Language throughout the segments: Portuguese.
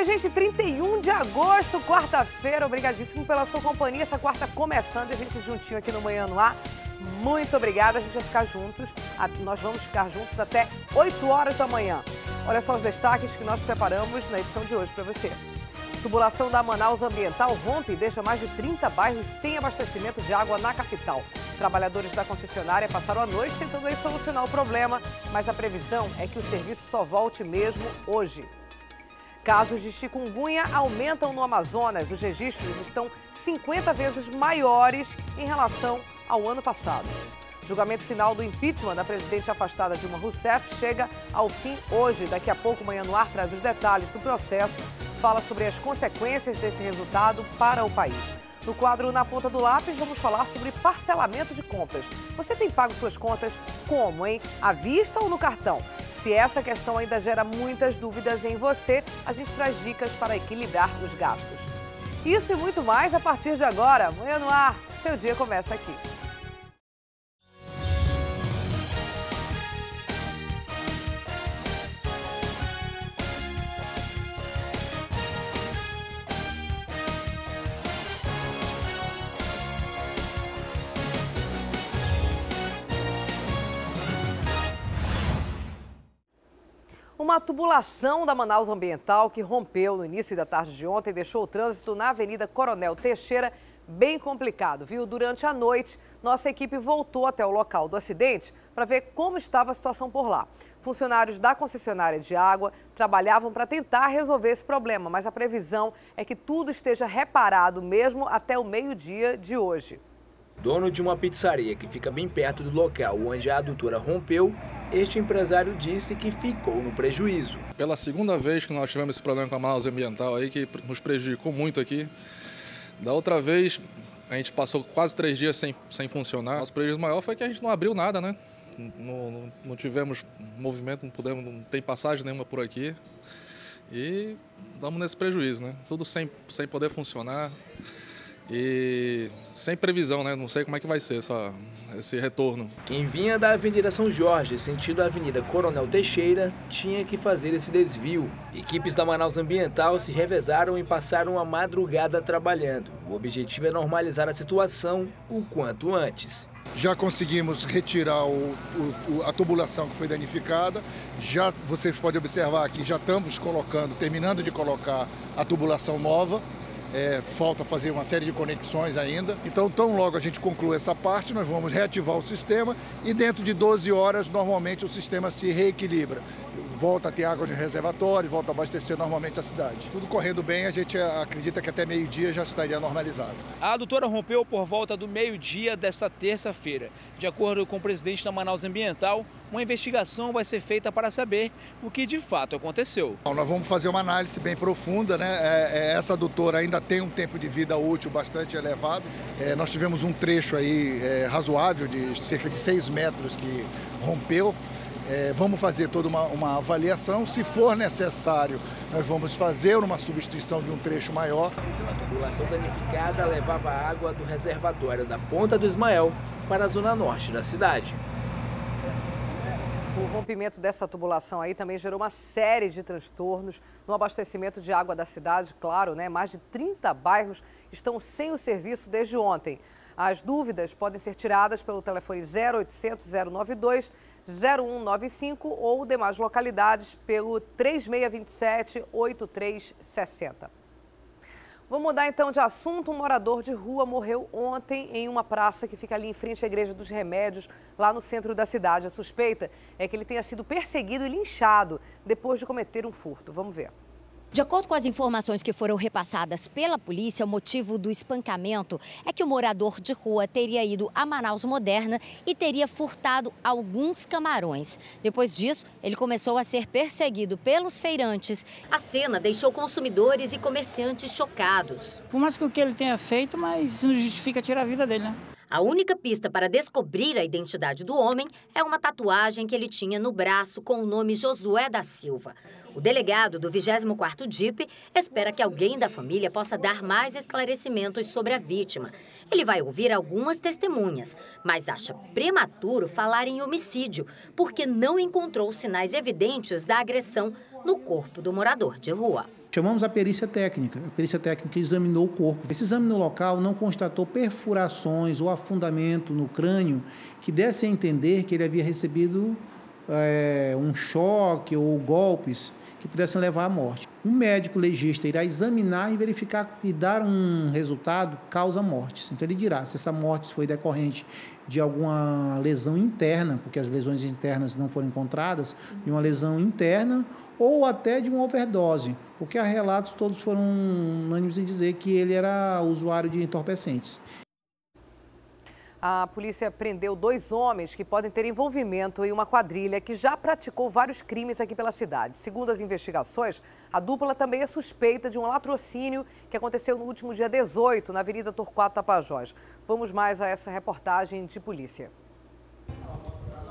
Oi, gente, 31 de agosto, quarta-feira. Obrigadíssimo pela sua companhia. Essa quarta começando e a gente juntinho aqui no Manhã no Ar. Muito obrigada, a gente vai ficar juntos. Nós vamos ficar juntos até 8 horas da manhã. Olha só os destaques que nós preparamos na edição de hoje para você. Tubulação da Manaus Ambiental rompe e deixa mais de 30 bairros sem abastecimento de água na capital. Trabalhadores da concessionária passaram a noite tentando aí solucionar o problema, mas a previsão é que o serviço só volte mesmo hoje. Casos de chikungunya aumentam no Amazonas. Os registros estão 50 vezes maiores em relação ao ano passado. O julgamento final do impeachment da presidente afastada Dilma Rousseff chega ao fim hoje. Daqui a pouco, Manhã no Ar traz os detalhes do processo, fala sobre as consequências desse resultado para o país. No quadro Na Ponta do Lápis, vamos falar sobre parcelamento de compras. Você tem pago suas contas como, hein? À vista ou no cartão? Se essa questão ainda gera muitas dúvidas em você, a gente traz dicas para equilibrar os gastos. Isso e muito mais a partir de agora. Manhã no Ar, seu dia começa aqui. Uma tubulação da Manaus Ambiental que rompeu no início da tarde de ontem deixou o trânsito na Avenida Coronel Teixeira bem complicado, viu? Durante a noite, nossa equipe voltou até o local do acidente para ver como estava a situação por lá. Funcionários da concessionária de água trabalhavam para tentar resolver esse problema, mas a previsão é que tudo esteja reparado mesmo até o meio-dia de hoje. Dono de uma pizzaria que fica bem perto do local onde a adutora rompeu, este empresário disse que ficou no prejuízo. Pela segunda vez que nós tivemos esse problema com a Manaus Ambiental aí, que nos prejudicou muito aqui. Da outra vez, a gente passou quase 3 dias sem funcionar. Nosso prejuízo maior foi que a gente não abriu nada, né? Não tivemos movimento, não tem passagem nenhuma por aqui. E estamos nesse prejuízo, né? Tudo sem poder funcionar. E sem previsão, né? Não sei como é que vai ser esse retorno. Quem vinha da Avenida São Jorge, sentido a Avenida Coronel Teixeira, tinha que fazer esse desvio. Equipes da Manaus Ambiental se revezaram e passaram a madrugada trabalhando. O objetivo é normalizar a situação o quanto antes. Já conseguimos retirar a tubulação que foi danificada. Já vocês podem observar que já estamos terminando de colocar a tubulação nova. Falta fazer uma série de conexões ainda. Então, tão logo a gente conclui essa parte, nós vamos reativar o sistema e dentro de 12 horas, normalmente, o sistema se reequilibra. Volta a ter água de reservatório, volta a abastecer normalmente a cidade. Tudo correndo bem, a gente acredita que até meio-dia já estaria normalizado. A adutora rompeu por volta do meio-dia desta terça-feira. De acordo com o presidente da Manaus Ambiental, uma investigação vai ser feita para saber o que de fato aconteceu. Nós vamos fazer uma análise bem profunda, né? Essa adutora ainda tem um tempo de vida útil bastante elevado. Nós tivemos um trecho aí razoável de cerca de 6 metros que rompeu. Vamos fazer toda uma avaliação. Se for necessário, nós vamos fazer uma substituição de um trecho maior. A tubulação danificada levava a água do reservatório da Ponta do Ismael para a zona norte da cidade. O rompimento dessa tubulação aí também gerou uma série de transtornos no abastecimento de água da cidade, claro, né? Mais de 30 bairros estão sem o serviço desde ontem. As dúvidas podem ser tiradas pelo telefone 0800 092 0195 ou demais localidades pelo 3627 8360. Vamos mudar então de assunto. Um morador de rua morreu ontem em uma praça que fica ali em frente à Igreja dos Remédios, lá no centro da cidade. A suspeita é que ele tenha sido perseguido e linchado depois de cometer um furto. Vamos ver. De acordo com as informações que foram repassadas pela polícia, o motivo do espancamento é que o morador de rua teria ido a Manaus Moderna e teria furtado alguns camarões. Depois disso, ele começou a ser perseguido pelos feirantes. A cena deixou consumidores e comerciantes chocados. Por mais que o que ele tenha feito, mas isso não justifica tirar a vida dele, né? A única pista para descobrir a identidade do homem é uma tatuagem que ele tinha no braço com o nome Josué da Silva. O delegado do 24º DIP espera que alguém da família possa dar mais esclarecimentos sobre a vítima. Ele vai ouvir algumas testemunhas, mas acha prematuro falar em homicídio, porque não encontrou sinais evidentes da agressão no corpo do morador de rua. Chamamos a perícia técnica. A perícia técnica examinou o corpo. Esse exame no local não constatou perfurações ou afundamento no crânio que desse a entender que ele havia recebido um choque ou golpes que pudessem levar à morte. Um médico legista irá examinar e verificar e dar um resultado causa-mortes. Então ele dirá se essa morte foi decorrente de alguma lesão interna, porque as lesões internas não foram encontradas, de uma lesão interna ou até de uma overdose, porque há relatos, todos foram unânimes em dizer que ele era usuário de entorpecentes. A polícia prendeu 2 homens que podem ter envolvimento em uma quadrilha que já praticou vários crimes aqui pela cidade. Segundo as investigações, a dupla também é suspeita de um latrocínio que aconteceu no último dia 18, na Avenida Torquato Tapajós. Vamos mais a essa reportagem de polícia.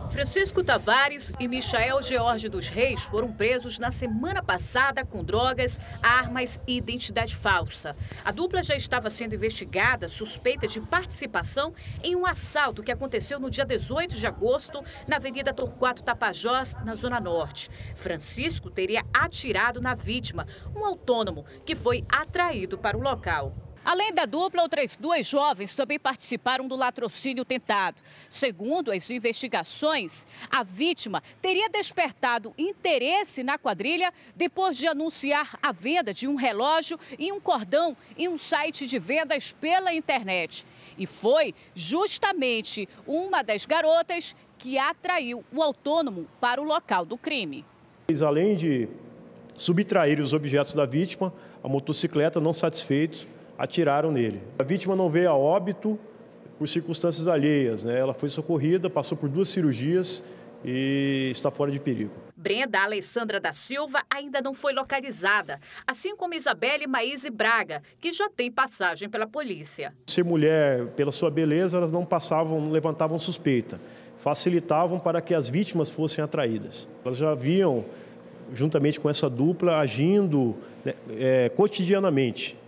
Francisco Tavares e Michael George dos Reis foram presos na semana passada com drogas, armas e identidade falsa. A dupla já estava sendo investigada, suspeita de participação em um assalto que aconteceu no dia 18 de agosto na Avenida Torquato Tapajós, na Zona Norte. Francisco teria atirado na vítima, um autônomo que foi atraído para o local. Além da dupla, outras 2 jovens também participaram do latrocínio tentado. Segundo as investigações, a vítima teria despertado interesse na quadrilha depois de anunciar a venda de um relógio e um cordão em um site de vendas pela internet. E foi justamente uma das garotas que atraiu o autônomo para o local do crime. Além de subtrair os objetos da vítima, a motocicleta, não satisfeitos, atiraram nele. A vítima não veio a óbito por circunstâncias alheias, né? Ela foi socorrida, passou por 2 cirurgias e está fora de perigo. Brenda Alessandra da Silva ainda não foi localizada, assim como Isabelle Maíse Braga, que já tem passagem pela polícia. Ser mulher, pela sua beleza, elas não levantavam suspeita, facilitavam para que as vítimas fossem atraídas. Elas já haviam, juntamente com essa dupla, agindo cotidianamente.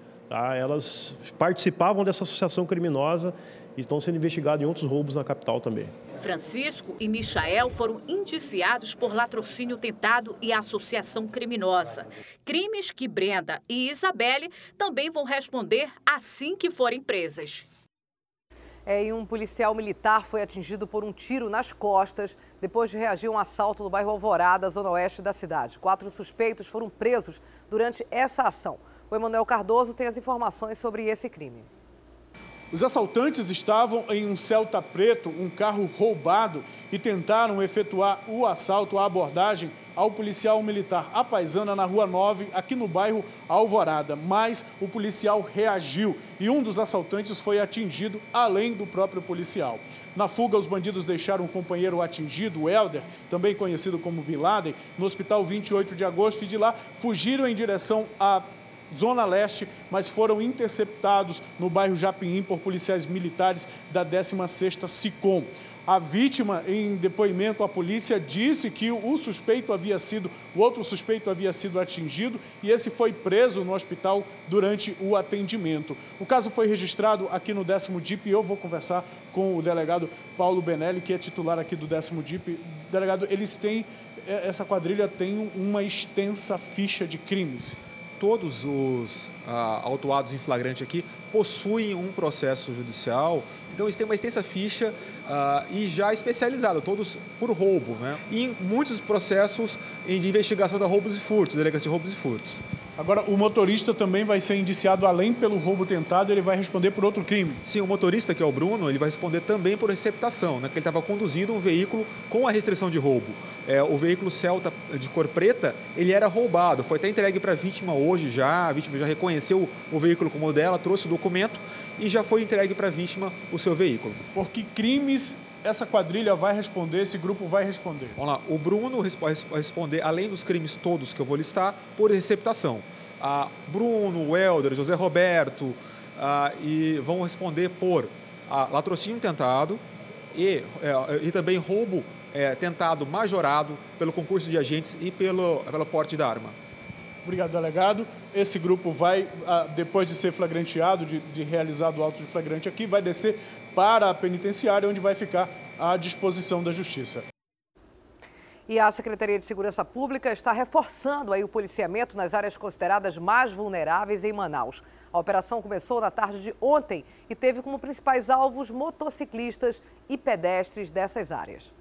Elas participavam dessa associação criminosa e estão sendo investigadas em outros roubos na capital também. Francisco e Michael foram indiciados por latrocínio tentado e associação criminosa. Crimes que Brenda e Isabelle também vão responder assim que forem presas. E um policial militar foi atingido por um tiro nas costas depois de reagir a um assalto no bairro Alvorada, zona oeste da cidade. 4 suspeitos foram presos durante essa ação. O Emanuel Cardoso tem as informações sobre esse crime. Os assaltantes estavam em um Celta preto, um carro roubado, e tentaram efetuar o assalto, a abordagem ao policial militar Apaisana na Rua 9, aqui no bairro Alvorada. Mas o policial reagiu e um dos assaltantes foi atingido, além do próprio policial. Na fuga, os bandidos deixaram o companheiro atingido, o Helder, também conhecido como Bin Laden, no hospital 28 de agosto e de lá fugiram em direção à Zona Leste, mas foram interceptados no bairro Japim por policiais militares da 16ª SICOM. A vítima, em depoimento à polícia, disse que o outro suspeito havia sido atingido e esse foi preso no hospital durante o atendimento. O caso foi registrado aqui no 10º DIP e eu vou conversar com o delegado Paulo Benelli, que é titular aqui do 10º DIP. Delegado, essa quadrilha tem uma extensa ficha de crimes. Todos os autuados em flagrante aqui possuem um processo judicial, então eles têm uma extensa ficha e já especializada, todos por roubo, né? E em muitos processos de investigação de roubos e furtos, delegacia de roubos e furtos. Agora, o motorista também vai ser indiciado, além pelo roubo tentado, ele vai responder por outro crime? Sim, o motorista, que é o Bruno, ele vai responder também por receptação, né? Que ele estava conduzindo um veículo com a restrição de roubo. O veículo Celta de cor preta, ele era roubado, foi até entregue para a vítima hoje já, a vítima já reconheceu o veículo como dela, trouxe o documento e já foi entregue para a vítima o seu veículo. Por que crimes essa quadrilha vai responder, esse grupo vai responder? Vamos lá, o Bruno vai responder, além dos crimes todos que eu vou listar, por receptação. Bruno, o Helder, José Roberto, e vão responder por latrocínio tentado e também roubo tentado majorado pelo concurso de agentes e pelo porte da arma. Obrigado, delegado. Esse grupo vai, depois de ser flagranteado, de realizado o auto de flagrante aqui, vai descer para a penitenciária, onde vai ficar à disposição da Justiça. E a Secretaria de Segurança Pública está reforçando aí o policiamento nas áreas consideradas mais vulneráveis em Manaus. A operação começou na tarde de ontem e teve como principais alvos motociclistas e pedestres dessas áreas.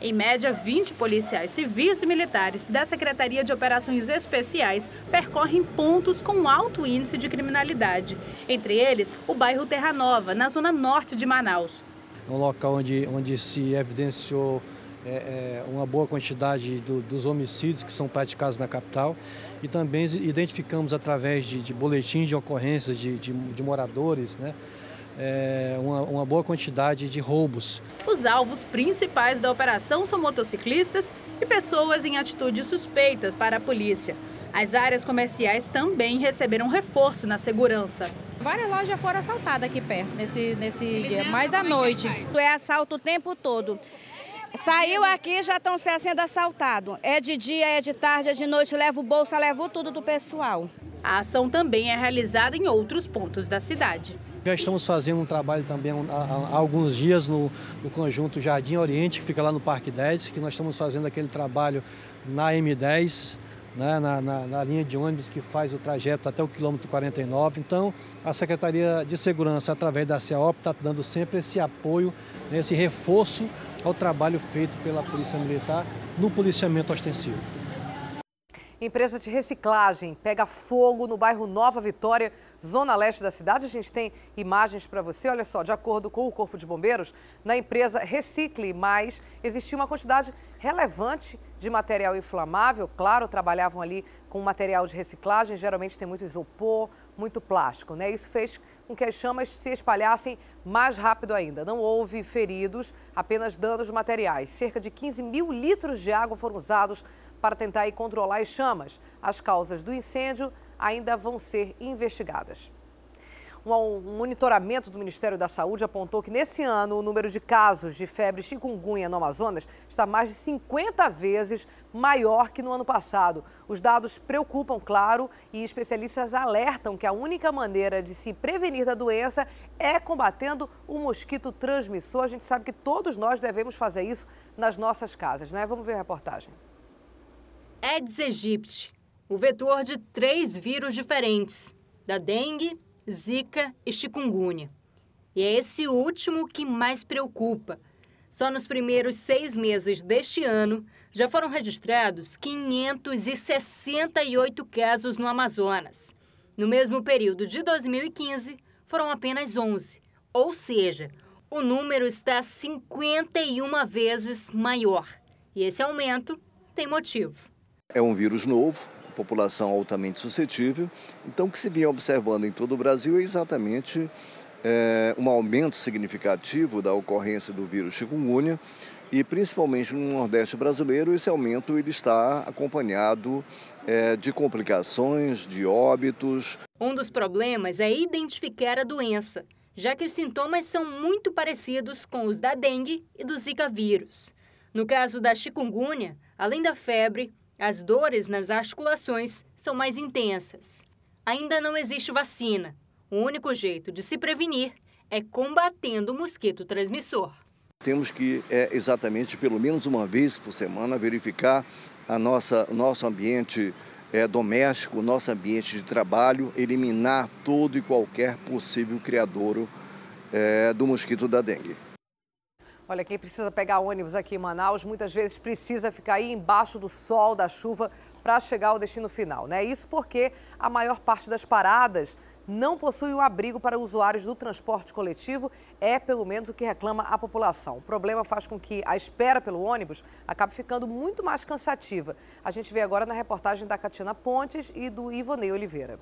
Em média, 20 policiais civis e militares da Secretaria de Operações Especiais percorrem pontos com alto índice de criminalidade. Entre eles, o bairro Terra Nova, na zona norte de Manaus. É um local onde se evidenciou uma boa quantidade dos homicídios que são praticados na capital e também identificamos através de boletins de ocorrências de moradores, né, uma boa quantidade de roubos. Os alvos principais da operação são motociclistas e pessoas em atitude suspeita para a polícia. As áreas comerciais também receberam reforço na segurança. Várias lojas foram assaltadas aqui perto nesse dia, mas à noite. É assalto o tempo todo. Saiu aqui, já estão sendo assaltados. É de dia, é de tarde, é de noite, leva o bolsa, leva tudo do pessoal. A ação também é realizada em outros pontos da cidade. Já estamos fazendo um trabalho também há alguns dias no conjunto Jardim Oriente, que fica lá no Parque 10, que nós estamos fazendo aquele trabalho na M10, né, na linha de ônibus que faz o trajeto até o quilômetro 49. Então, a Secretaria de Segurança, através da CEOP, está dando sempre esse apoio, esse reforço ao trabalho feito pela Polícia Militar no policiamento ostensivo. Empresa de reciclagem pega fogo no bairro Nova Vitória, zona leste da cidade. A gente tem imagens para você. Olha só, de acordo com o Corpo de Bombeiros, na empresa Recicle Mais, existia uma quantidade relevante de material inflamável. Claro, trabalhavam ali com material de reciclagem, geralmente tem muito isopor, muito plástico, né? Isso fez com que as chamas se espalhassem mais rápido ainda. Não houve feridos, apenas danos materiais. Cerca de 15 mil litros de água foram usados para tentar aí controlar as chamas. As causas do incêndio ainda vão ser investigadas. Um monitoramento do Ministério da Saúde apontou que nesse ano o número de casos de febre chikungunya no Amazonas está mais de 50 vezes maior que no ano passado. Os dados preocupam, claro, e especialistas alertam que a única maneira de se prevenir da doença é combatendo o mosquito transmissor. A gente sabe que todos nós devemos fazer isso nas nossas casas, né? Vamos ver a reportagem. Aedes aegypti, o vetor de 3 vírus diferentes, da dengue, zika e chikungunya. E é esse último que mais preocupa. Só nos primeiros 6 meses deste ano, já foram registrados 568 casos no Amazonas. No mesmo período de 2015, foram apenas 11. Ou seja, o número está 51 vezes maior. E esse aumento tem motivo. É um vírus novo, população altamente suscetível. Então, o que se vinha observando em todo o Brasil é exatamente um aumento significativo da ocorrência do vírus chikungunya e, principalmente no Nordeste brasileiro, esse aumento ele está acompanhado de complicações, de óbitos. Um dos problemas é identificar a doença, já que os sintomas são muito parecidos com os da dengue e do zika vírus. No caso da chikungunya, além da febre, as dores nas articulações são mais intensas. Ainda não existe vacina. O único jeito de se prevenir é combatendo o mosquito transmissor. Temos que, exatamente, pelo menos uma vez por semana, verificar o nosso ambiente doméstico, o nosso ambiente de trabalho, eliminar todo e qualquer possível criadouro do mosquito da dengue. Olha, quem precisa pegar ônibus aqui em Manaus, muitas vezes precisa ficar aí embaixo do sol, da chuva, para chegar ao destino final, né? Isso porque a maior parte das paradas não possui um abrigo para usuários do transporte coletivo, é pelo menos o que reclama a população. O problema faz com que a espera pelo ônibus acabe ficando muito mais cansativa. A gente vê agora na reportagem da Catiana Pontes e do Ivonei Oliveira.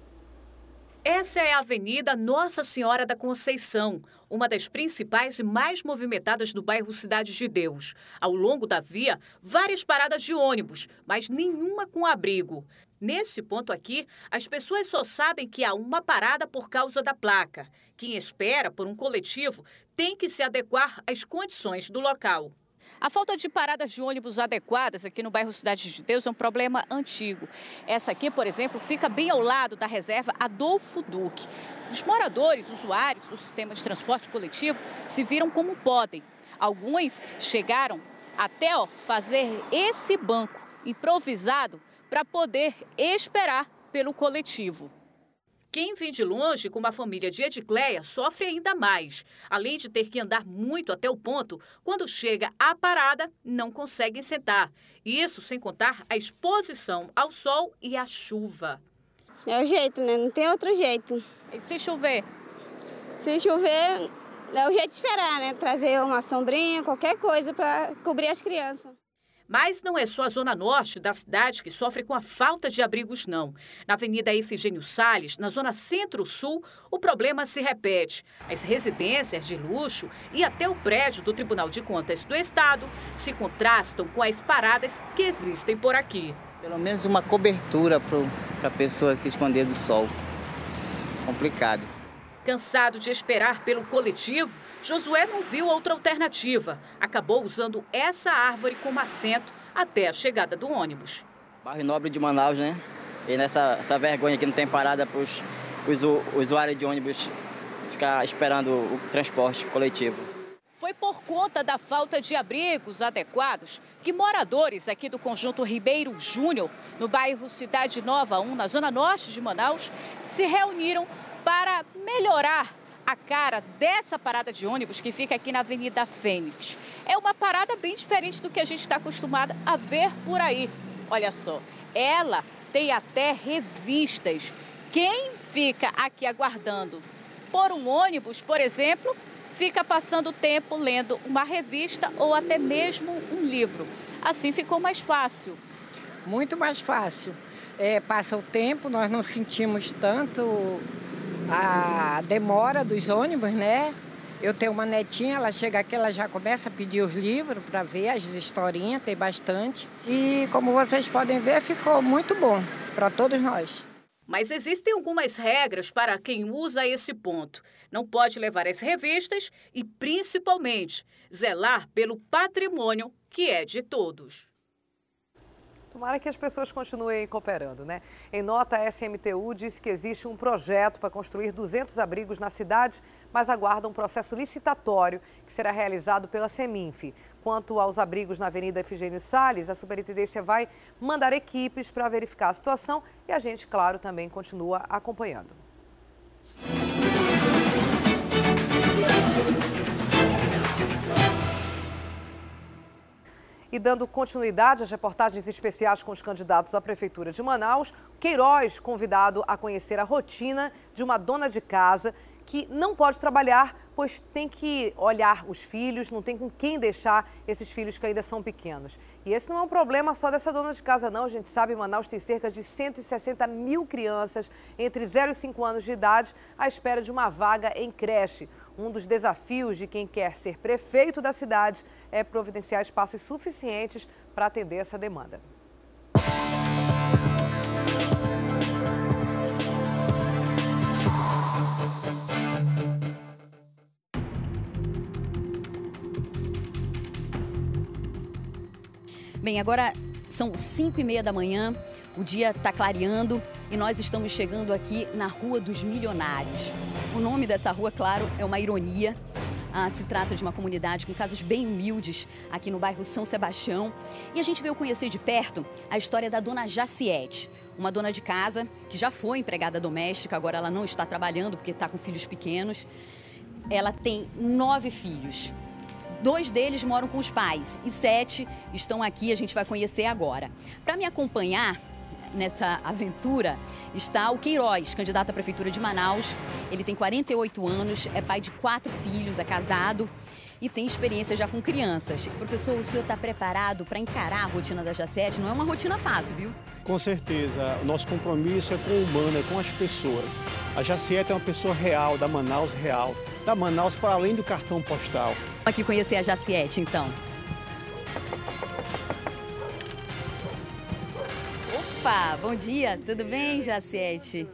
Essa é a Avenida Nossa Senhora da Conceição, uma das principais e mais movimentadas do bairro Cidade de Deus. Ao longo da via, várias paradas de ônibus, mas nenhuma com abrigo. Nesse ponto aqui, as pessoas só sabem que há uma parada por causa da placa. Quem espera por um coletivo tem que se adequar às condições do local. A falta de paradas de ônibus adequadas aqui no bairro Cidade de Deus é um problema antigo. Essa aqui, por exemplo, fica bem ao lado da reserva Adolfo Duque. Os moradores, usuários do sistema de transporte coletivo se viram como podem. Alguns chegaram Até fazer esse banco improvisado para poder esperar pelo coletivo. Quem vem de longe, como a família de Edicleia, sofre ainda mais. Além de ter que andar muito até o ponto, quando chega à parada, não conseguem sentar. Isso sem contar a exposição ao sol e à chuva. É o jeito, né? Não tem outro jeito. E se chover? Se chover, é o jeito de esperar, né? Trazer uma sombrinha, qualquer coisa para cobrir as crianças. Mas não é só a zona norte da cidade que sofre com a falta de abrigos, não. Na Avenida Efigênio Salles, na zona centro-sul, o problema se repete. As residências de luxo e até o prédio do Tribunal de Contas do Estado se contrastam com as paradas que existem por aqui. Pelo menos uma cobertura para a pessoa se esconder do sol. Complicado. Cansado de esperar pelo coletivo, Josué não viu outra alternativa. Acabou usando essa árvore como assento até a chegada do ônibus. Bairro Nobre de Manaus, né? E essa vergonha que não tem parada para os usuários de ônibus ficar esperando o transporte coletivo. Foi por conta da falta de abrigos adequados que moradores aqui do conjunto Ribeiro Júnior, no bairro Cidade Nova 1, na zona norte de Manaus, se reuniram para melhorar a cara dessa parada de ônibus que fica aqui na Avenida Fênix. É uma parada bem diferente do que a gente está acostumado a ver por aí. Olha só, ela tem até revistas. Quem fica aqui aguardando por um ônibus, por exemplo, fica passando tempo lendo uma revista ou até mesmo um livro. Assim ficou mais fácil. Muito mais fácil. Passa o tempo, nós não sentimos tanto a demora dos ônibus, né? Eu tenho uma netinha, ela chega aqui, ela já começa a pedir os livros para ver as historinhas, tem bastante. E como vocês podem ver, ficou muito bom para todos nós. Mas existem algumas regras para quem usa esse ponto. Não pode levar as revistas e, principalmente, zelar pelo patrimônio que é de todos. Tomara que as pessoas continuem cooperando, né? Em nota, a SMTU disse que existe um projeto para construir 200 abrigos na cidade, mas aguarda um processo licitatório que será realizado pela Seminf. Quanto aos abrigos na Avenida Efigênio Salles, a superintendência vai mandar equipes para verificar a situação e a gente, claro, também continua acompanhando. E dando continuidade às reportagens especiais com os candidatos à Prefeitura de Manaus, Queiroz convidado a conhecer a rotina de uma dona de casa que não pode trabalhar, pois tem que olhar os filhos, não tem com quem deixar esses filhos que ainda são pequenos. E esse não é um problema só dessa dona de casa, não. A gente sabe que Manaus tem cerca de 160 mil crianças entre 0 e 5 anos de idade à espera de uma vaga em creche. Um dos desafios de quem quer ser prefeito da cidade é providenciar espaços suficientes para atender essa demanda. Bem, agora são 5h30 da manhã, o dia está clareando e nós estamos chegando aqui na Rua dos Milionários. O nome dessa rua, claro, é uma ironia. Se trata de uma comunidade com casas bem humildes aqui no bairro São Sebastião. E a gente veio conhecer de perto a história da dona Jaciete, uma dona de casa que já foi empregada doméstica, agora ela não está trabalhando porque está com filhos pequenos. Ela tem 9 filhos. 2 deles moram com os pais e 7 estão aqui, a gente vai conhecer agora. Para me acompanhar nessa aventura está o Queiroz, candidato à Prefeitura de Manaus. Ele tem 48 anos, é pai de 4 filhos, é casado e tem experiência já com crianças. Professor, o senhor está preparado para encarar a rotina da Jaciete? Não é uma rotina fácil, viu? Com certeza. O nosso compromisso é com o humano, é com as pessoas. A Jaciete é uma pessoa real, da Manaus real. Da Manaus para além do cartão postal. Vamos aqui conhecer a Jaciete, então. Opa, bom dia. Tudo bem, Jaciete?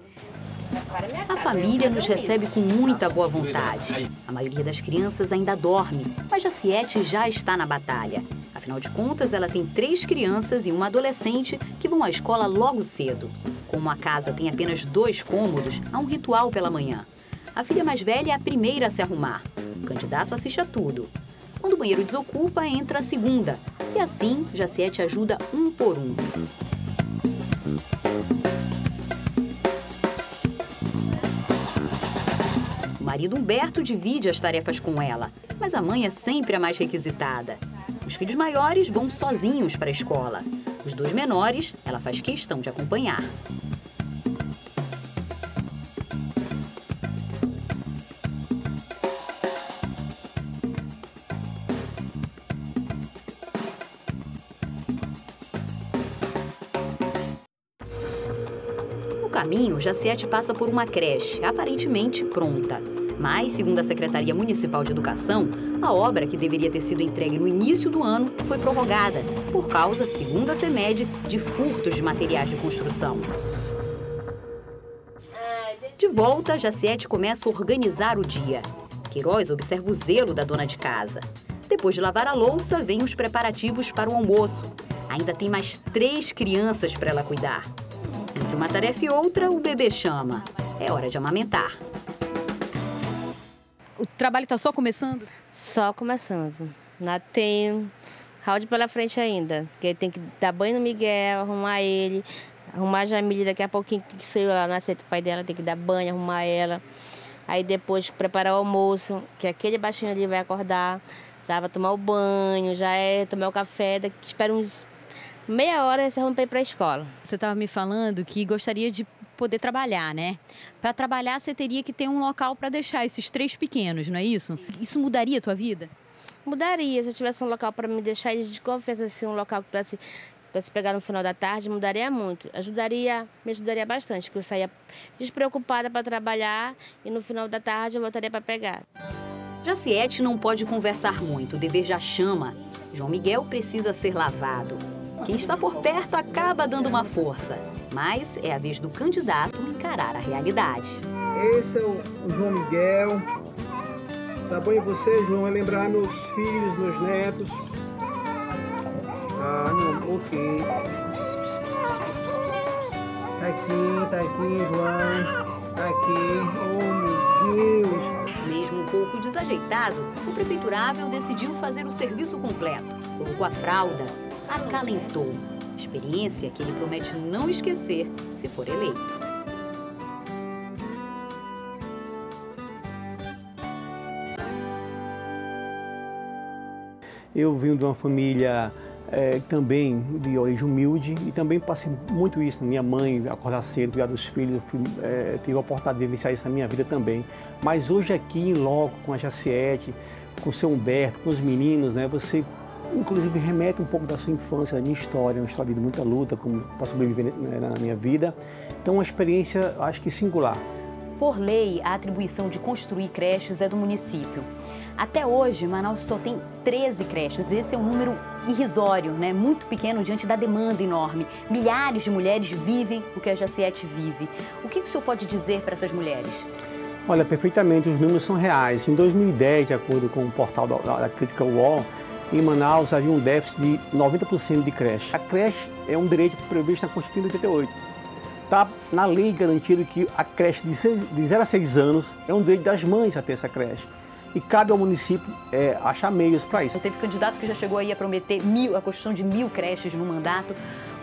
A família nos recebe com muita boa vontade. A maioria das crianças ainda dorme, mas Jaciete já está na batalha. Afinal de contas, ela tem 3 crianças e uma adolescente que vão à escola logo cedo. Como a casa tem apenas 2 cômodos, há um ritual pela manhã. A filha mais velha é a primeira a se arrumar. O candidato assiste a tudo. Quando o banheiro desocupa, entra a segunda. E assim, Jaciete ajuda um por um. O marido Humberto divide as tarefas com ela, mas a mãe é sempre a mais requisitada. Os filhos maiores vão sozinhos para a escola. Os 2 menores, ela faz questão de acompanhar. No caminho, Jaciete passa por uma creche, aparentemente pronta. Mas, segundo a Secretaria Municipal de Educação, a obra, que deveria ter sido entregue no início do ano, foi prorrogada, por causa, segundo a CEMED, de furtos de materiais de construção. De volta, Jaciete começa a organizar o dia. Queiroz observa o zelo da dona de casa. Depois de lavar a louça, vêm os preparativos para o almoço. Ainda tem mais 3 crianças para ela cuidar. Entre uma tarefa e outra, o bebê chama. É hora de amamentar. O trabalho está só começando? Só começando. Ainda tem round pela frente ainda. Porque tem que dar banho no Miguel, arrumar ele, arrumar a Jamile daqui a pouquinho, que saiu lá, não aceita o pai dela, tem que dar banho, arrumar ela. Aí depois preparar o almoço, que aquele baixinho ali vai acordar, já vai tomar o banho, já tomar o café, espera uns meia hora e você arruma para ir para a escola. Você estava me falando que gostaria de poder trabalhar, né? Para trabalhar, você teria que ter um local para deixar esses 3 pequenos, não é isso? Isso mudaria a tua vida? Mudaria. Se eu tivesse um local para me deixar eles de confiança, assim, um local para se pegar no final da tarde, mudaria muito. Me ajudaria bastante, porque eu saía despreocupada para trabalhar e no final da tarde eu voltaria para pegar. Jaciete não pode conversar muito, o dever já chama. João Miguel precisa ser lavado. Quem está por perto acaba dando uma força. Mas é a vez do candidato encarar a realidade. Esse é o João Miguel. Tá bom em você, João? É lembrar meus filhos, meus netos. Ah, não, ok. Tá aqui, João. Tá aqui. Oh, meu Deus. Mesmo um pouco desajeitado, o prefeiturável decidiu fazer o serviço completo. Colocou a fralda, acalentou. Experiência que ele promete não esquecer se for eleito. Eu venho de uma família também de origem humilde e também passei muito isso. Minha mãe, acordar cedo, cuidar dos filhos, tive a oportunidade de vivenciar isso na minha vida também. Mas hoje aqui em loco, com a Jaciete, com o seu Humberto, com os meninos, né, você inclusive remete um pouco da sua infância, da minha história, uma história de muita luta, como para sobreviver na minha vida. Então, uma experiência, acho que singular. Por lei, a atribuição de construir creches é do município. Até hoje, Manaus só tem 13 creches. Esse é um número irrisório, né? Muito pequeno diante da demanda enorme. Milhares de mulheres vivem o que a Jaciete vive. O que o senhor pode dizer para essas mulheres? Olha, perfeitamente, os números são reais. Em 2010, de acordo com o portal da Critical Wall, em Manaus havia um déficit de 90% de creche. A creche é um direito previsto na Constituição de 88. Está na lei garantido que a creche de 0 a 6 anos é um direito das mães a ter essa creche. E cabe ao município achar meios para isso. Teve candidato que já chegou aí a prometer a construção de 1000 creches no mandato.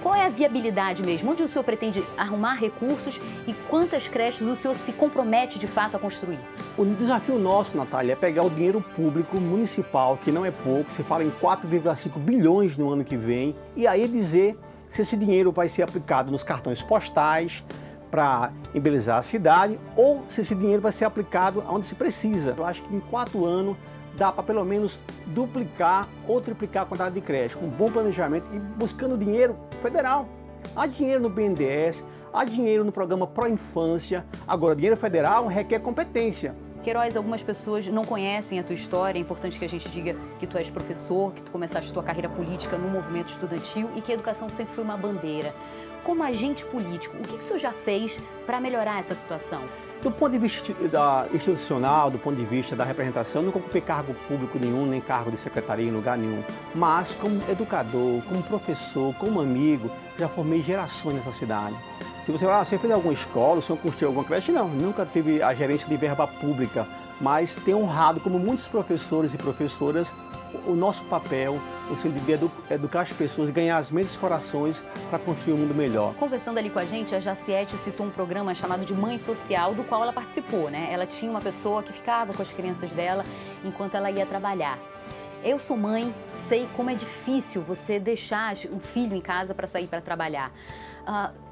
Qual é a viabilidade mesmo? Onde o senhor pretende arrumar recursos e quantas creches o senhor se compromete de fato a construir? O desafio nosso, Natália, é pegar o dinheiro público municipal, que não é pouco, se fala em 4,5 bilhões no ano que vem, e aí dizer se esse dinheiro vai ser aplicado nos cartões postais para embelezar a cidade ou se esse dinheiro vai ser aplicado onde se precisa. Eu acho que em 4 anos dá para pelo menos duplicar ou triplicar a quantidade de creche, com bom planejamento e buscando dinheiro federal. Há dinheiro no BNDES, há dinheiro no programa Pro Infância. Agora, dinheiro federal requer competência. Queiroz, algumas pessoas não conhecem a tua história. É importante que a gente diga que tu és professor, que tu começaste tua carreira política no movimento estudantil e que a educação sempre foi uma bandeira. Como agente político, o que o senhor já fez para melhorar essa situação? Do ponto de vista institucional, do ponto de vista da representação, nunca ocupei cargo público nenhum, nem cargo de secretaria em lugar nenhum. Mas como educador, como professor, como amigo, já formei gerações nessa cidade. Se você falar, você fez alguma escola, o senhor construiu alguma creche? Não, nunca tive a gerência de verba pública, mas tenho honrado, como muitos professores e professoras, o nosso papel, no sentido de educar as pessoas e ganhar as mentes e corações para construir um mundo melhor. Conversando ali com a gente, a Jaciete citou um programa chamado de Mãe Social, do qual ela participou, né? Ela tinha uma pessoa que ficava com as crianças dela enquanto ela ia trabalhar. Eu sou mãe, sei como é difícil você deixar o filho em casa para sair para trabalhar.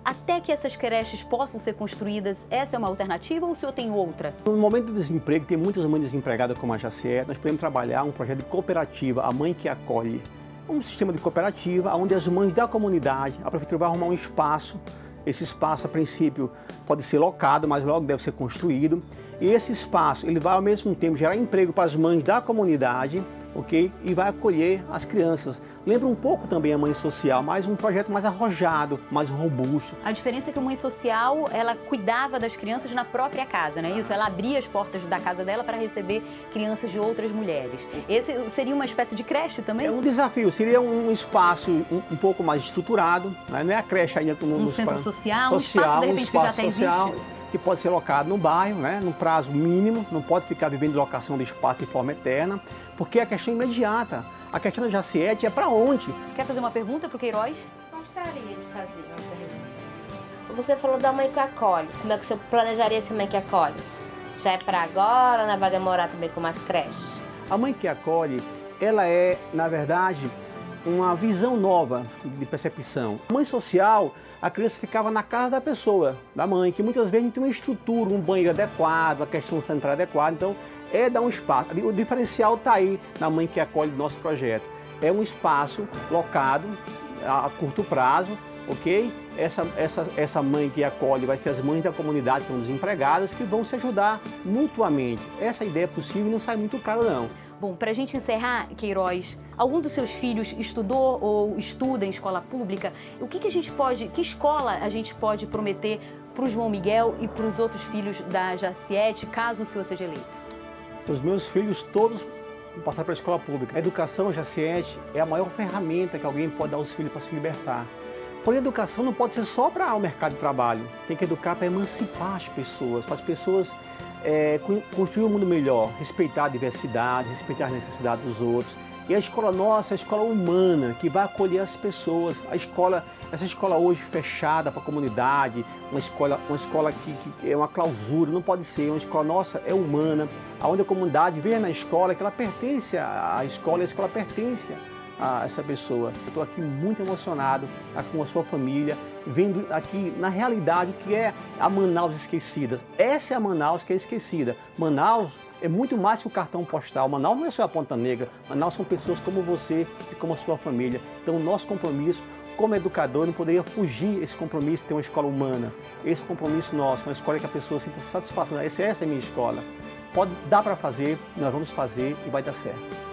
Até que essas creches possam ser construídas, essa é uma alternativa ou o senhor tem outra? No momento do desemprego, tem muitas mães desempregadas como a Jaciete, nós podemos trabalhar um projeto de cooperativa, a Mãe que Acolhe. Um sistema de cooperativa onde as mães da comunidade, a prefeitura vai arrumar um espaço. Esse espaço, a princípio, pode ser locado, mas logo deve ser construído. E esse espaço, ele vai ao mesmo tempo gerar emprego para as mães da comunidade, ok? E vai acolher as crianças. Lembra um pouco também a Mãe Social, mas um projeto mais arrojado, mais robusto. A diferença é que a Mãe Social, ela cuidava das crianças na própria casa, não é isso? Ela abria as portas da casa dela para receber crianças de outras mulheres. Esse seria uma espécie de creche também? É um desafio, seria um espaço um pouco mais estruturado, né? Não é a creche ainda como um centro social, um espaço de repente que já até social, existe. Que pode ser locado no bairro, né, no prazo mínimo, não pode ficar vivendo de locação de espaço de forma eterna, porque é a questão imediata. A questão da Jaciete é para onde? Quer fazer uma pergunta para o Queiroz? Gostaria de fazer uma pergunta. Você falou da Mãe que Acolhe. Como é que você planejaria esse Mãe que Acolhe? Já é para agora ou não vai demorar também com umas creches? A Mãe que Acolhe, ela é, na verdade, uma visão nova de percepção. A Mãe Social, a criança ficava na casa da pessoa, da mãe, que muitas vezes não tem uma estrutura, um banheiro adequado, a questão sanitária adequada, então é dar um espaço. O diferencial está aí na Mãe que Acolhe do nosso projeto. É um espaço locado a curto prazo, ok? Essa mãe que acolhe vai ser as mães da comunidade, que são desempregadas, que vão se ajudar mutuamente. Essa ideia é possível e não sai muito caro, não. Bom, para a gente encerrar, Queiroz, algum dos seus filhos estudou ou estuda em escola pública? Que escola a gente pode prometer para o João Miguel e para os outros filhos da Jaciete, caso o senhor seja eleito? Os meus filhos todos passaram para a escola pública. A educação, Jaciete, é a maior ferramenta que alguém pode dar aos filhos para se libertar. Porém, a educação não pode ser só para o mercado de trabalho. Tem que educar para emancipar as pessoas, para as pessoas construir um mundo melhor, respeitar a diversidade, respeitar as necessidades dos outros. E a escola nossa é a escola humana, que vai acolher as pessoas. Essa escola hoje fechada para a comunidade, uma escola que é uma clausura, não pode ser. Uma escola nossa é humana, onde a comunidade vê na escola que ela pertence à escola e a escola pertence a essa pessoa. Eu estou aqui muito emocionado com a sua família, vendo aqui na realidade o que é a Manaus esquecida. Essa é a Manaus que é esquecida. Manaus é muito mais que o cartão postal. Manaus não é só a Ponta Negra. Manaus são pessoas como você e como a sua família. Então o nosso compromisso como educador não poderia fugir esse compromisso de ter uma escola humana. Esse compromisso nosso, uma escola que a pessoa sinta satisfação. Essa é a minha escola. Dá para fazer, nós vamos fazer e vai dar certo.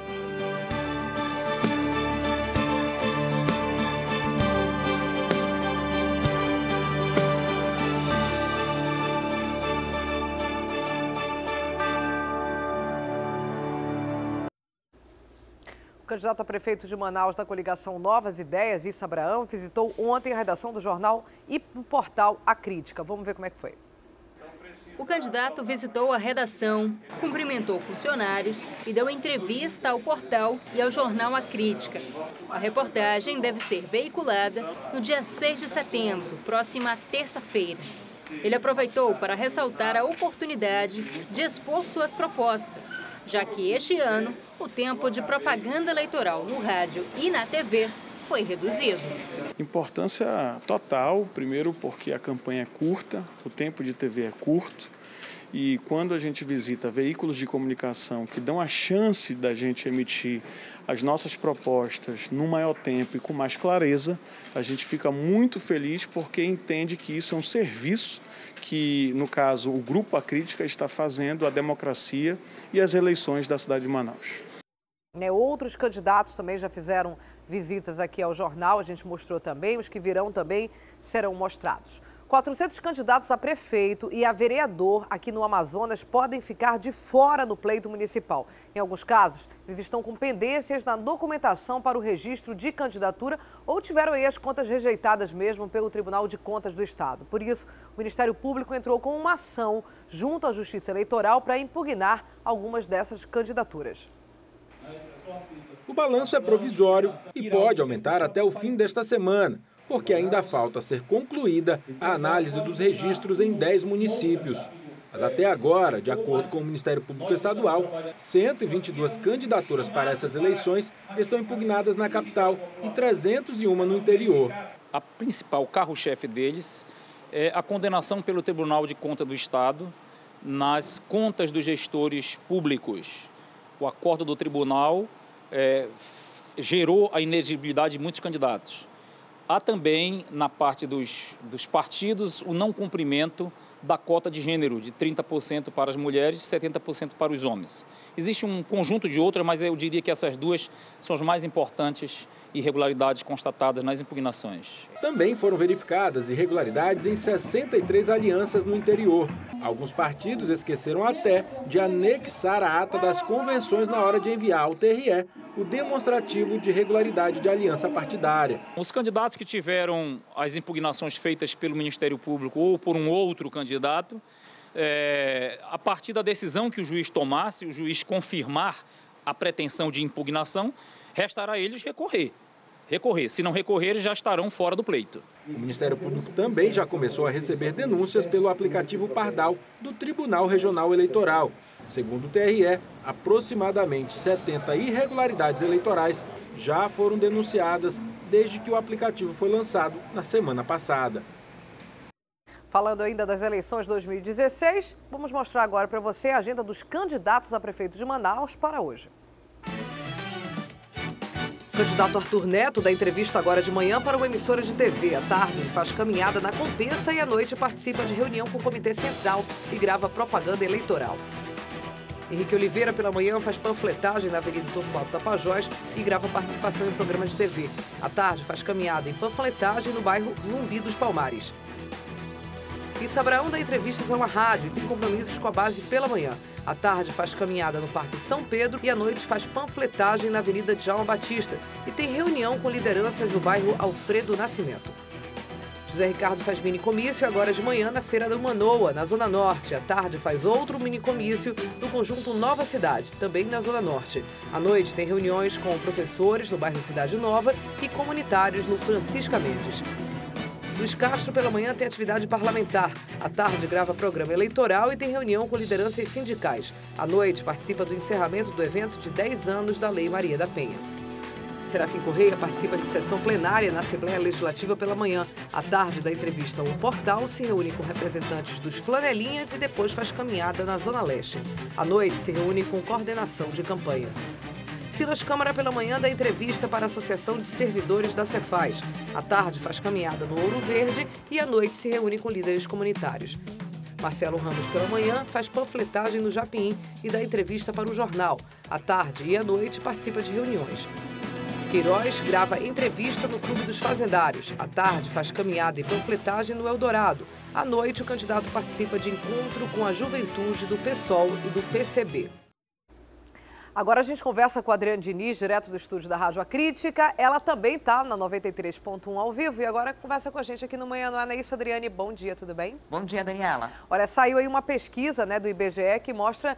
O candidato a prefeito de Manaus da coligação Novas Ideias, Issa Abraão, visitou ontem a redação do jornal e o portal A Crítica. Vamos ver como é que foi. O candidato visitou a redação, cumprimentou funcionários e deu entrevista ao portal e ao jornal A Crítica. A reportagem deve ser veiculada no dia 6 de setembro, próxima terça-feira. Ele aproveitou para ressaltar a oportunidade de expor suas propostas, já que este ano o tempo de propaganda eleitoral no rádio e na TV foi reduzido. Importância total, primeiro porque a campanha é curta, o tempo de TV é curto, e quando a gente visita veículos de comunicação que dão a chance da gente emitir as nossas propostas no maior tempo e com mais clareza, a gente fica muito feliz porque entende que isso é um serviço que, no caso, o Grupo A Crítica está fazendo à democracia e às eleições da cidade de Manaus. Outros candidatos também já fizeram visitas aqui ao jornal, a gente mostrou também, os que virão também serão mostrados. 400 candidatos a prefeito e a vereador aqui no Amazonas podem ficar de fora no pleito municipal. Em alguns casos, eles estão com pendências na documentação para o registro de candidatura ou tiveram aí as contas rejeitadas mesmo pelo Tribunal de Contas do Estado. Por isso, o Ministério Público entrou com uma ação junto à Justiça Eleitoral para impugnar algumas dessas candidaturas. O balanço é provisório e pode aumentar até o fim desta semana, porque ainda falta ser concluída a análise dos registros em 10 municípios. Mas até agora, de acordo com o Ministério Público Estadual, 122 candidaturas para essas eleições estão impugnadas na capital e 301 no interior. A principal carro-chefe deles é a condenação pelo Tribunal de Contas do Estado nas contas dos gestores públicos. O acordo do tribunal gerou a inexigibilidade de muitos candidatos. Há também, na parte dos partidos, o não cumprimento da cota de gênero, de 30% para as mulheres e 70% para os homens. Existe um conjunto de outras, mas eu diria que essas duas são as mais importantes irregularidades constatadas nas impugnações. Também foram verificadas irregularidades em 63 alianças no interior. Alguns partidos esqueceram até de anexar a ata das convenções na hora de enviar ao TRE o demonstrativo de regularidade de aliança partidária. Os candidatos que tiveram as impugnações feitas pelo Ministério Público ou por um outro candidato, a partir da decisão que o juiz tomar, se o juiz confirmar a pretensão de impugnação, restará a eles recorrer. Se não recorrer, eles já estarão fora do pleito. O Ministério Público também já começou a receber denúncias pelo aplicativo Pardal do Tribunal Regional Eleitoral. Segundo o TRE, aproximadamente 70 irregularidades eleitorais já foram denunciadas desde que o aplicativo foi lançado na semana passada. Falando ainda das eleições 2016, vamos mostrar agora para você a agenda dos candidatos a prefeito de Manaus para hoje. O candidato Arthur Neto dá entrevista agora de manhã para uma emissora de TV. À tarde, ele faz caminhada na Compensa e à noite participa de reunião com o Comitê Central e grava propaganda eleitoral. Henrique Oliveira, pela manhã, faz panfletagem na Avenida Torquato Tapajós e grava participação em programas de TV. À tarde, faz caminhada em panfletagem no bairro Lumbi dos Palmares. Issa Abraão dá entrevistas a uma rádio e tem compromissos com a base pela manhã. À tarde, faz caminhada no Parque São Pedro e à noite faz panfletagem na Avenida Djalma Batista e tem reunião com lideranças no bairro Alfredo Nascimento. José Ricardo faz minicomício agora de manhã na Feira do Manoa, na Zona Norte. À tarde faz outro minicomício no conjunto Nova Cidade, também na Zona Norte. À noite tem reuniões com professores no bairro Cidade Nova e comunitários no Francisca Mendes. Luiz Castro, pela manhã, tem atividade parlamentar. À tarde, grava programa eleitoral e tem reunião com lideranças sindicais. À noite, participa do encerramento do evento de 10 anos da Lei Maria da Penha. Serafim Correia participa de sessão plenária na Assembleia Legislativa pela manhã. À tarde, dá entrevista ao Portal, se reúne com representantes dos Flanelinhas e depois faz caminhada na Zona Leste. À noite, se reúne com coordenação de campanha. Silas Câmara, pela manhã, dá entrevista para a Associação de Servidores da Cefaz. À tarde, faz caminhada no Ouro Verde e à noite se reúne com líderes comunitários. Marcelo Ramos, pela manhã, faz panfletagem no Japim e dá entrevista para o jornal. À tarde e à noite, participa de reuniões. Queiroz grava entrevista no Clube dos Fazendários. À tarde, faz caminhada e panfletagem no Eldorado. À noite, o candidato participa de encontro com a juventude do PSOL e do PCB. Agora a gente conversa com a Adriane Diniz, direto do estúdio da Rádio A Crítica. Ela também está na 93.1 ao vivo e agora conversa com a gente aqui no Manhã no Ar. Não é isso, Adriane? Bom dia, tudo bem? Bom dia, Daniela. Olha, saiu aí uma pesquisa, né, do IBGE que mostra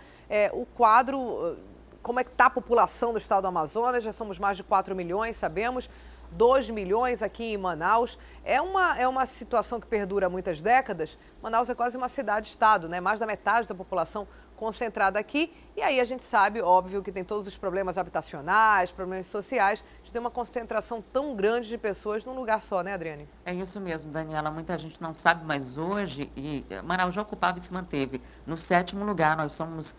o quadro, como é que está a população do estado do Amazonas. Já somos mais de 4 milhões, sabemos. 2 milhões aqui em Manaus. É uma situação que perdura há muitas décadas. Manaus é quase uma cidade-estado, né? Mais da metade da população concentrada aqui. E aí a gente sabe, óbvio, que tem todos os problemas habitacionais, problemas sociais, de ter uma concentração tão grande de pessoas num lugar só, né, Adriane? É isso mesmo, Daniela. Muita gente não sabe, mas hoje Manaus já ocupava e se manteve no 7º lugar. Nós somos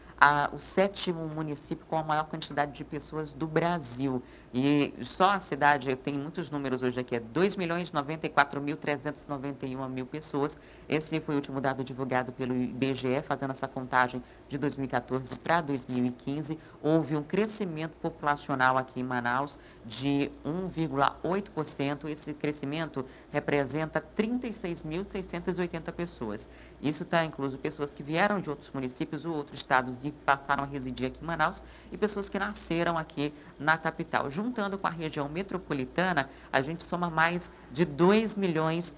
o 7º município com a maior quantidade de pessoas do Brasil. E só a cidade, eu tenho muitos números hoje aqui, é 2.094.391 pessoas. Esse foi o último dado divulgado pelo IBGE, fazendo essa contagem de 2014 para 2015. Houve um crescimento populacional aqui em Manaus de 1,8%. Esse crescimento representa 36.680 pessoas. Isso está incluso pessoas que vieram de outros municípios ou outros estados e passaram a residir aqui em Manaus e pessoas que nasceram aqui na capital. Juntando com a região metropolitana, a gente soma mais de 2,5 milhões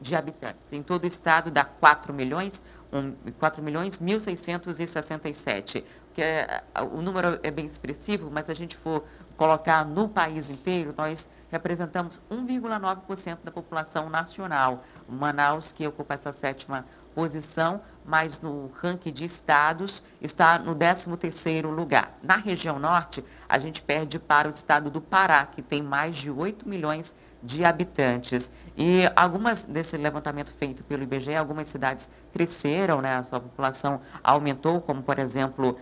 de habitantes. Em todo o estado dá 4.167.000, que o número é bem expressivo, mas se a gente for colocar no país inteiro, nós representamos 1,9% da população nacional. Manaus, que ocupa essa 7ª posição, mas no ranking de estados está no 13º lugar. Na região norte, a gente perde para o estado do Pará, que tem mais de 8 milhões de habitantes. E algumas desse levantamento feito pelo IBGE, algumas cidades cresceram, né? A sua população aumentou, como por exemplo,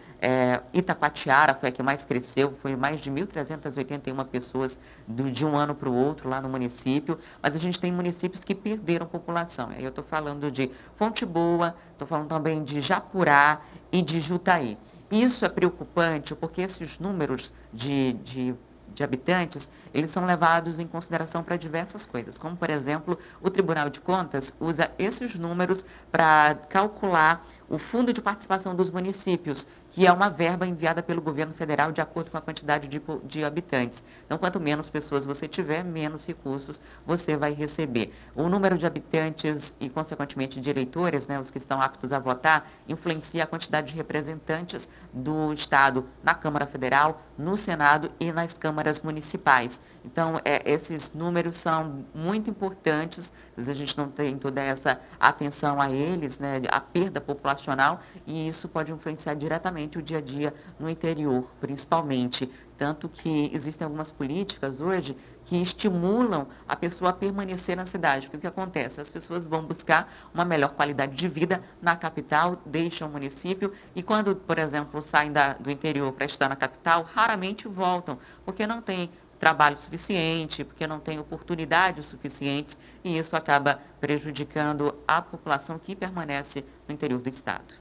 Itacoatiara foi a que mais cresceu, foi mais de 1.381 pessoas de um ano para o outro lá no município, mas a gente tem municípios que perderam população. Aí eu estou falando de Fonte Boa, estou falando também de Japurá e de Jutaí. Isso é preocupante porque esses números de habitantes, eles são levados em consideração para diversas coisas, como, por exemplo, o Tribunal de Contas usa esses números para calcular o Fundo de Participação dos Municípios, que é uma verba enviada pelo governo federal de acordo com a quantidade de habitantes. Então, quanto menos pessoas você tiver, menos recursos você vai receber. O número de habitantes e, consequentemente, de eleitores, né, os que estão aptos a votar, influencia a quantidade de representantes do Estado na Câmara Federal, no Senado e nas câmaras municipais. Então, esses números são muito importantes, às vezes a gente não tem toda essa atenção a eles, né, a perda populacional, e isso pode influenciar diretamente o dia a dia no interior, principalmente. Tanto que existem algumas políticas hoje que estimulam a pessoa a permanecer na cidade. Porque o que acontece? As pessoas vão buscar uma melhor qualidade de vida na capital, deixam o município e quando, por exemplo, saem do interior para estar na capital, raramente voltam, porque não tem trabalho suficiente, porque não tem oportunidades suficientes e isso acaba prejudicando a população que permanece no interior do estado.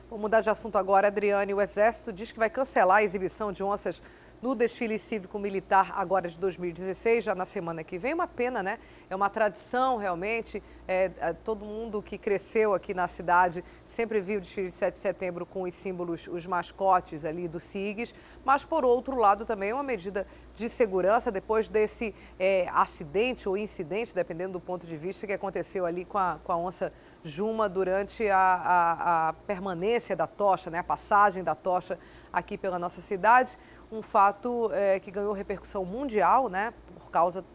Vou mudar de assunto agora, Adriane. O Exército diz que vai cancelar a exibição de onças no desfile cívico-militar agora de 2016, já na semana que vem. Uma pena, né? É uma tradição, realmente. Todo mundo que cresceu aqui na cidade sempre viu o desfile de 7 de setembro com os símbolos, os mascotes ali do SIGs. Mas, por outro lado, também é uma medida de segurança depois desse acidente ou incidente, dependendo do ponto de vista, que aconteceu ali com a onça Juma durante a permanência da tocha, né? A passagem da tocha aqui pela nossa cidade. Um fato que ganhou repercussão mundial, né?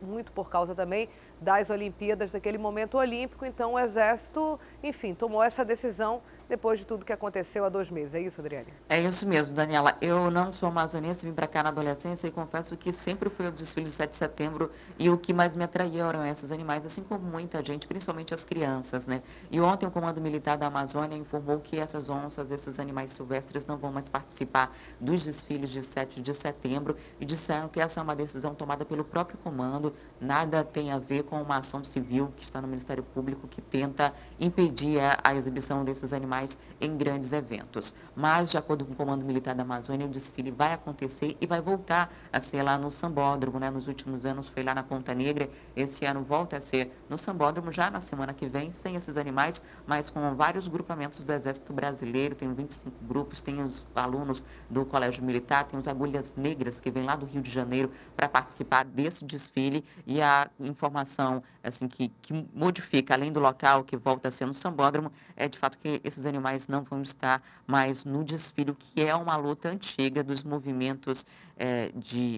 Muito por causa também das Olimpíadas, daquele momento olímpico. Então, o Exército, enfim, tomou essa decisão depois de tudo que aconteceu há 2 meses. É isso, Adriane? É isso mesmo, Daniela. Eu não sou amazonense, vim para cá na adolescência e confesso que sempre fui ao desfile de 7 de setembro e o que mais me atraía eram esses animais, assim como muita gente, principalmente as crianças, né? E ontem o Comando Militar da Amazônia informou que essas onças, esses animais silvestres não vão mais participar dos desfiles de 7 de setembro e disseram que essa é uma decisão tomada pelo próprio comando, nada tem a ver com uma ação civil que está no Ministério Público que tenta impedir a exibição desses animais em grandes eventos. Mas, de acordo com o Comando Militar da Amazônia, o desfile vai acontecer e vai voltar a ser lá no Sambódromo, né? Nos últimos anos foi lá na Ponta Negra, esse ano volta a ser no Sambódromo, já na semana que vem, sem esses animais, mas com vários grupamentos do Exército Brasileiro, tem 25 grupos, tem os alunos do Colégio Militar, tem os Agulhas Negras, que vêm lá do Rio de Janeiro para participar desse desfile, e a informação assim, que modifica, além do local que volta a ser no Sambódromo, é de fato que esses animais não vão estar mais no desfile, que é uma luta antiga dos movimentos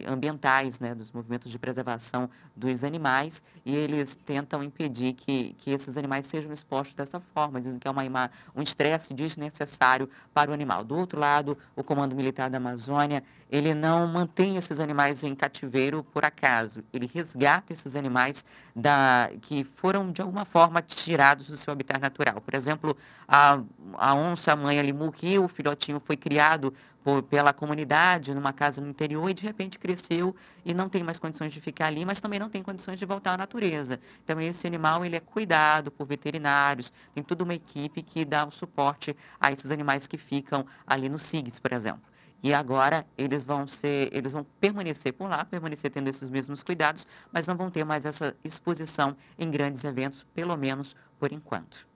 ambientais, né, dos movimentos de preservação dos animais, e eles tentam impedir que esses animais sejam expostos dessa forma, dizem que é um estresse desnecessário para o animal. Do outro lado, o Comando Militar da Amazônia, ele não mantém esses animais em cativeiro por acaso, ele resgata esses animais que foram, de alguma forma, tirados do seu habitat natural. Por exemplo, a onça mãe ali morreu, o filhotinho foi criado pela comunidade, numa casa no interior, e de repente cresceu e não tem mais condições de ficar ali, mas também não tem condições de voltar à natureza. Então, esse animal ele é cuidado por veterinários, tem toda uma equipe que dá o suporte a esses animais que ficam ali no SIGs, por exemplo. E agora eles vão permanecer por lá, permanecer tendo esses mesmos cuidados, mas não vão ter mais essa exposição em grandes eventos, pelo menos por enquanto.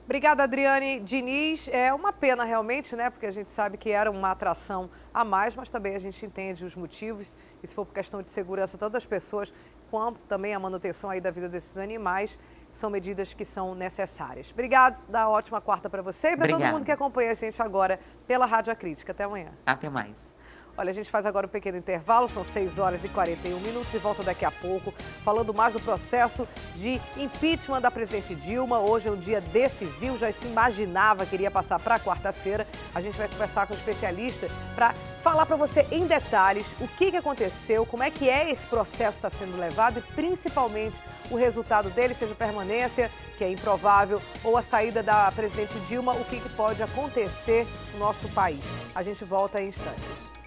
Obrigada, Adriane Diniz. É uma pena realmente, né? Porque a gente sabe que era uma atração a mais, mas também a gente entende os motivos. E se for por questão de segurança, tanto das pessoas quanto também a manutenção aí da vida desses animais, são medidas que são necessárias. Obrigada, ótima quarta para você e para todo mundo que acompanha a gente agora pela Rádio Acrítica. Até amanhã. Até mais. Olha, a gente faz agora um pequeno intervalo, são 6 horas e 41 minutos e volta daqui a pouco, falando mais do processo de impeachment da presidente Dilma. Hoje é um dia decisivo, já se imaginava que iria passar para quarta-feira. A gente vai conversar com um especialista para falar para você em detalhes o que aconteceu, como é que esse processo está sendo levado e principalmente o resultado dele, seja permanência, que é improvável, ou a saída da presidente Dilma, o que pode acontecer no nosso país. A gente volta em instantes.